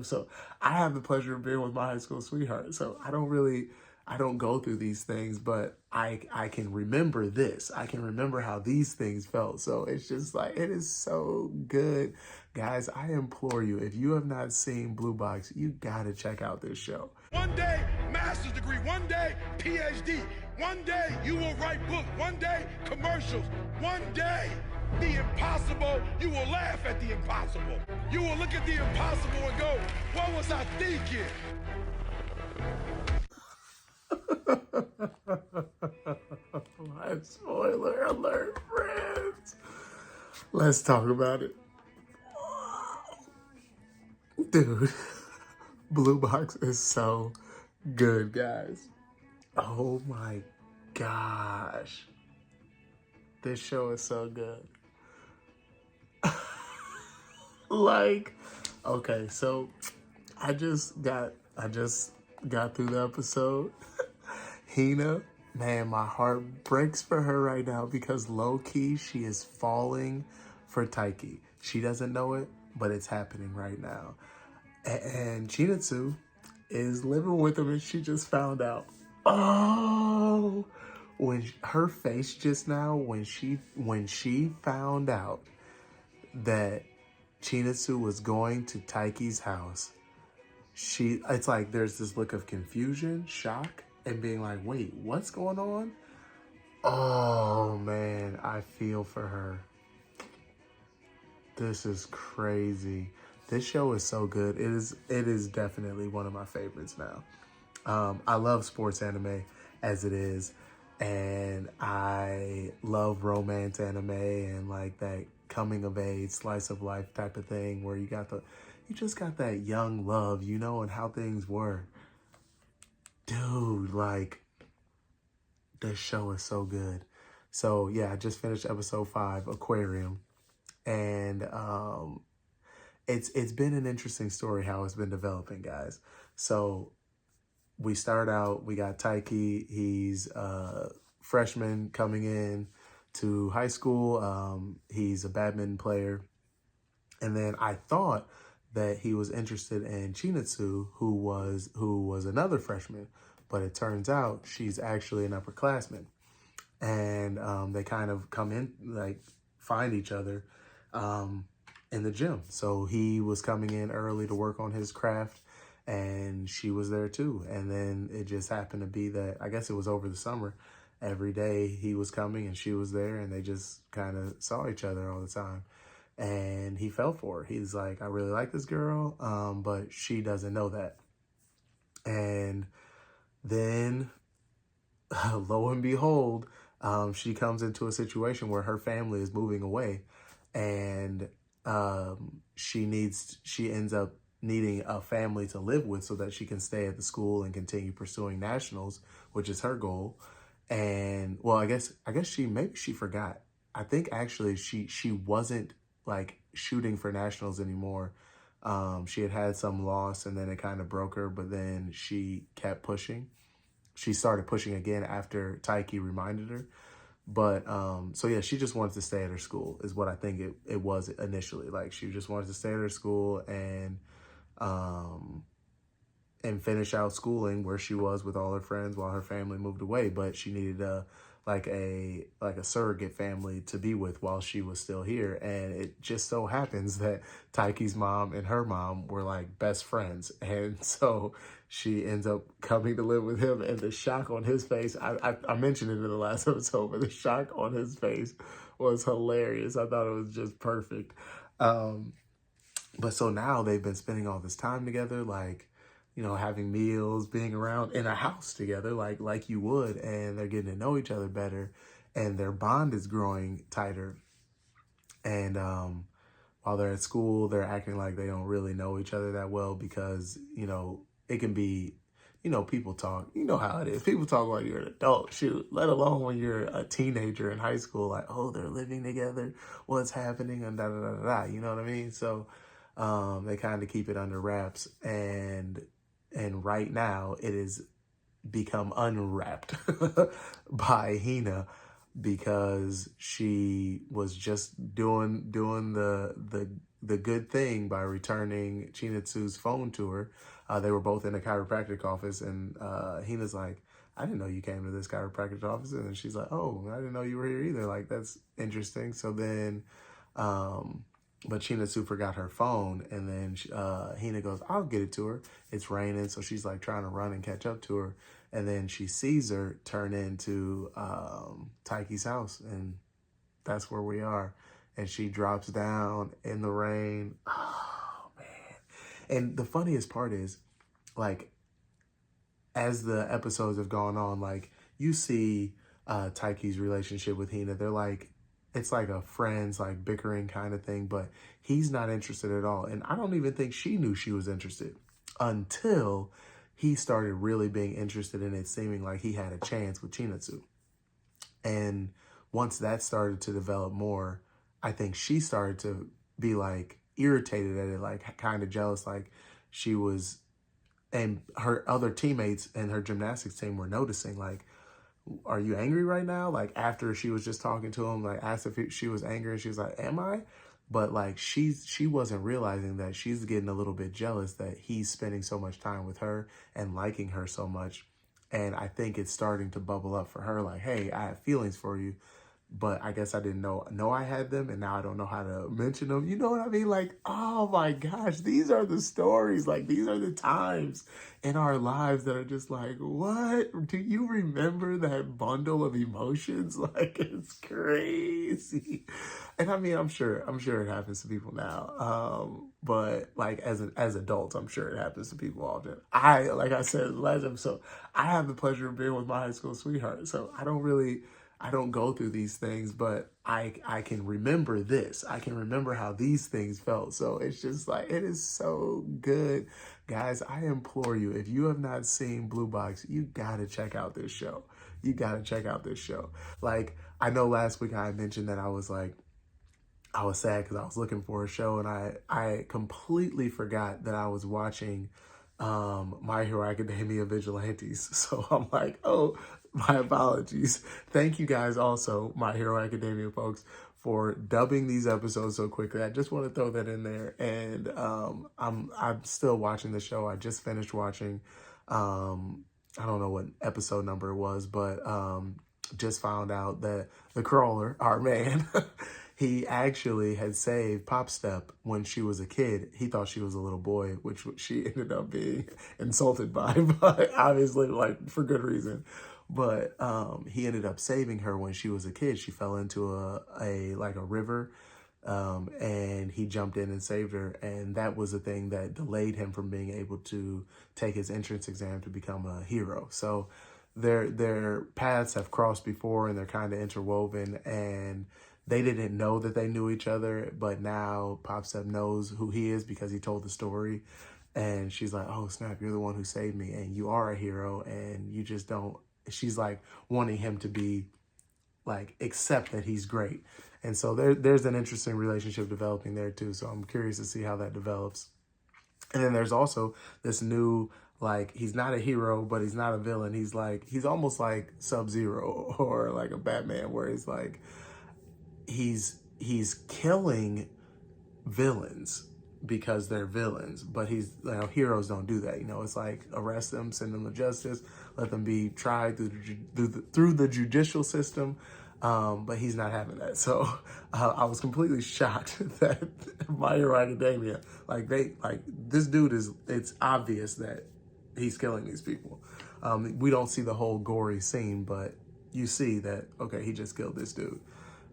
So I have the pleasure of being with my high school sweetheart. So I don't go through these things, but I can remember this. I can remember how these things felt. So it's just like, it is so good. Guys, I implore you, if you have not seen Blue Box, you gotta check out this show. One day, master's degree. One day, PhD. One day, you will write books. One day, commercials. One day, the impossible, you will laugh at the impossible. You will look at the impossible and go, what was I thinking? Spoiler alert, friends. Let's talk about it. Dude, Blue Box is so good, guys. Oh my gosh. This show is so good. Like, okay, so I just got through the episode. Hina, man, my heart breaks for her right now because low key she is falling for Taiki. She doesn't know it, but it's happening right now. And Chinatsu is living with him, and she just found out. Oh, when her face just now, when she found out that Chinatsu was going to Taiki's house, it's like there's this look of confusion, shock, and being like, wait, what's going on? Oh man, I feel for her. This is crazy. This show is so good. It is definitely one of my favorites now. I love sports anime as it is, and I love romance anime and like that coming of age, slice of life type of thing where you just got that young love, you know, and how things were. Dude, like, this show is so good. So yeah, I just finished episode 5, Aquarium, and it's been an interesting story how it's been developing, guys. So we start out, we got Taiki. He's a freshman coming in to high school. He's a badminton player. And then I thought that he was interested in Chinatsu, who was another freshman, but it turns out she's actually an upperclassman. And they kind of come in, like, find each other in the gym. So he was coming in early to work on his craft, and she was there too. And then it just happened to be that, I guess it was over the summer, every day he was coming and she was there, and they just kind of saw each other all the time. And he fell for her. He's like, I really like this girl, but she doesn't know that. And then, lo and behold, she comes into a situation where her family is moving away, and she ends up needing a family to live with so that she can stay at the school and continue pursuing nationals, which is her goal. And well, I guess maybe she forgot. I think actually she wasn't like shooting for nationals anymore. She had some loss, and then it kind of broke her, but then she kept pushing. She started pushing again after Taiki reminded her. But so yeah, she just wanted to stay at her school is what I think it was initially. Like, she just wanted to stay at her school and finish out schooling where she was with all her friends while her family moved away. But she needed a surrogate family to be with while she was still here. And it just so happens that Taiki's mom and her mom were like best friends. And so she ends up coming to live with him, and the shock on his face, I mentioned it in the last episode, but the shock on his face was hilarious. I thought it was just perfect. But so now they've been spending all this time together, like, you know, having meals, being around in a house together, like you would, and they're getting to know each other better, and their bond is growing tighter. And while they're at school, they're acting like they don't really know each other that well because, you know, it can be, you know, people talk. You know how it is. People talk while you're an adult, shoot, let alone when you're a teenager in high school, like, oh, they're living together, what's happening, and da-da-da-da-da, you know what I mean? So they kind of keep it under wraps, and right now it is become unwrapped by Hina. because she was just doing the good thing by returning Chinatsu's phone to her. They were both in a chiropractic office, and Hina's like, I didn't know you came to this chiropractic office. And she's like, oh, I didn't know you were here either. Like, that's interesting. So then, but Chinatsu forgot her phone, and then Hina goes, I'll get it to her. It's raining, so she's like trying to run and catch up to her. And then she sees her turn into Taiki's house, and that's where we are. And she drops down in the rain. Oh, man. And the funniest part is, like, as the episodes have gone on, like, you see Taiki's relationship with Hina. They're like, it's like a friends, like, bickering kind of thing, but he's not interested at all. And I don't even think she knew she was interested until he started really being interested in it, seeming like he had a chance with Chinatsu. And once that started to develop more, I think she started to be like irritated at it, like kind of jealous, like she was, and her other teammates and her gymnastics team were noticing, like, are you angry right now? Like, after she was just talking to him, like, asked if she was angry, and she was like, am I? But like, she wasn't realizing that she's getting a little bit jealous that he's spending so much time with her and liking her so much. And I think it's starting to bubble up for her, like, hey, I have feelings for you, but I guess I didn't know I had them, and now I don't know how to mention them. You know what I mean? Like, oh my gosh, these are the stories. Like, these are the times in our lives that are just like, what? Do you remember that bundle of emotions? Like, it's crazy. And I mean, I'm sure it happens to people now. But like, as adults, I'm sure it happens to people often. Like I said in the last episode, I have the pleasure of being with my high school sweetheart, so I don't go through these things, but I can remember this. I can remember how these things felt. So it's just like, it is so good. Guys, I implore you, if you have not seen Blue Box, you gotta check out this show. You gotta check out this show. Like, I know last week I mentioned that I was sad because I was looking for a show, and I completely forgot that I was watching My Hero Academia Vigilantes. So I'm like, oh, my apologies. Thank you guys also, My Hero Academia folks, for dubbing these episodes so quickly. I just want to throw that in there. And I'm still watching the show. I just finished watching, I don't know what episode number it was, but just found out that the crawler, our man, he actually had saved Pop Step when she was a kid. He thought she was a little boy, which she ended up being insulted by, but obviously, like, for good reason. But he ended up saving her when she was a kid. She fell into a river, and he jumped in and saved her. And that was the thing that delayed him from being able to take his entrance exam to become a hero. So their paths have crossed before, and they're kind of interwoven, and they didn't know that they knew each other, but now Popstep knows who he is because he told the story. And she's like, oh snap, you're the one who saved me, and you are a hero, and you just don't. She's like wanting him to be like, accept that he's great. And so there's an interesting relationship developing there too. So I'm curious to see how that develops. And then there's also this new, like, he's not a hero, but he's not a villain. He's almost like Sub-Zero or like a Batman, where he's like, he's killing villains because they're villains, but heroes don't do that. It's like, arrest them, send them to justice, let them be tried through the judicial system. But he's not having that. So I was completely shocked that My Hero Academia, this dude it's obvious that he's killing these people. We don't see the whole gory scene, but you see that, okay, he just killed this dude.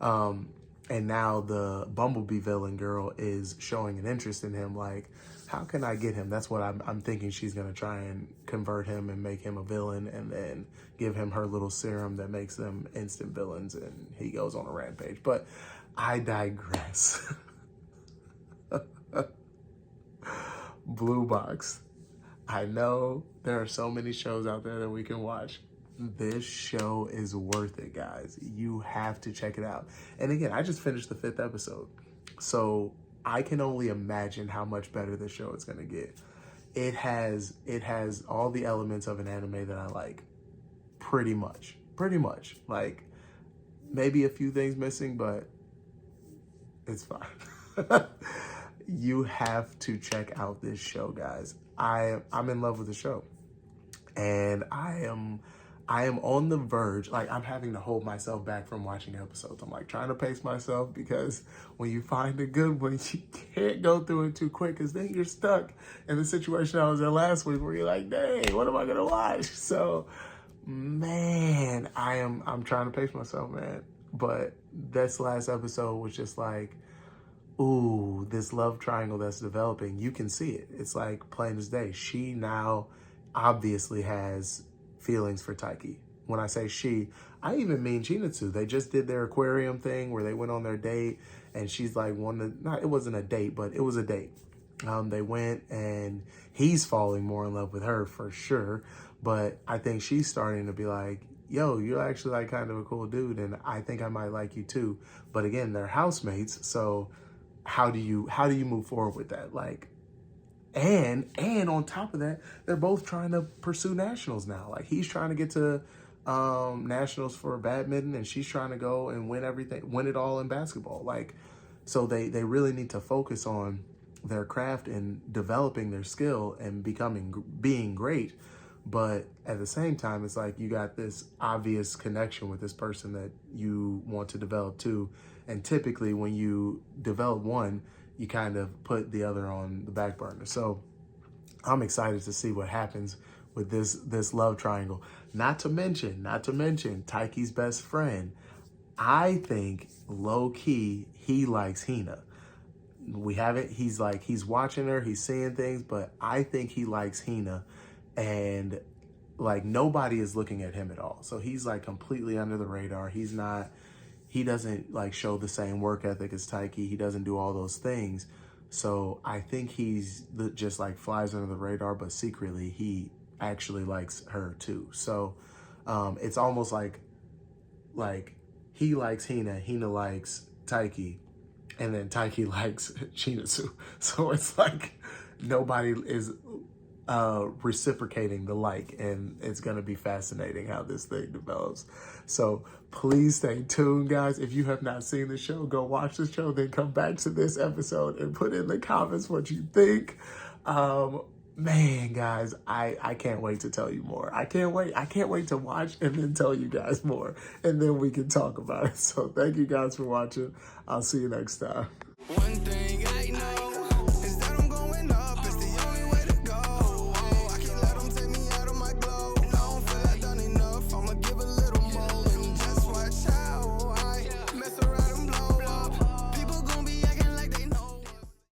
And now the Bumblebee villain girl is showing an interest in him. Like, how can I get him? That's what I'm thinking. She's going to try and convert him and make him a villain, and then give him her little serum that makes them instant villains, and he goes on a rampage. But I digress. Blue Box. I know there are so many shows out there that we can watch. This show is worth it, guys. You have to check it out. And again, I just finished the 5th episode, so I can only imagine how much better this show is going to get. It has all the elements of an anime that I like, pretty much. Like, maybe a few things missing, but it's fine. You have to check out this show, guys. I'm in love with the show, and I am on the verge. Like, I'm having to hold myself back from watching episodes. I'm like trying to pace myself, because when you find a good one, you can't go through it too quick, because then you're stuck in the situation I was in last week, where you're like, dang, what am I gonna watch? So, man, I'm trying to pace myself, man. But this last episode was just like, ooh, this love triangle that's developing, you can see it. It's like plain as day. She now obviously has feelings for Taiki. When I say she, I even mean Chinatsu. They just did their aquarium thing where they went on their date, and she's like, it wasn't a date, but it was a date. They went, and he's falling more in love with her for sure. But I think she's starting to be like, yo, you're actually like kind of a cool dude, and I think I might like you too. But again, they're housemates, so how do you move forward with that? Like, and on top of that, they're both trying to pursue nationals now. Like, he's trying to get to nationals for badminton, and she's trying to go and win it all in basketball. Like, so they really need to focus on their craft and developing their skill and being great. But at the same time, it's like you got this obvious connection with this person that you want to develop too. And typically when you develop one, you kind of put the other on the back burner. So I'm excited to see what happens with this love triangle. Not to mention Taiki's best friend. I think low key he likes Hina. We haven't, he's watching her, he's seeing things, but I think he likes Hina, and like nobody is looking at him at all. So he's like completely under the radar. He doesn't like show the same work ethic as Taiki. He doesn't do all those things. So I think he's just like flies under the radar, but secretly he actually likes her too. So it's almost like he likes Hina, Hina likes Taiki, and then Taiki likes Chinatsu. So it's like nobody is reciprocating the like, and it's going to be fascinating how this thing develops. So please stay tuned, guys. If you have not seen the show, go watch the show, then come back to this episode and put in the comments what you think. Man, guys, I can't wait to tell you more. I can't wait to watch and then tell you guys more, and then we can talk about it. So thank you guys for watching. I'll see you next time. One thing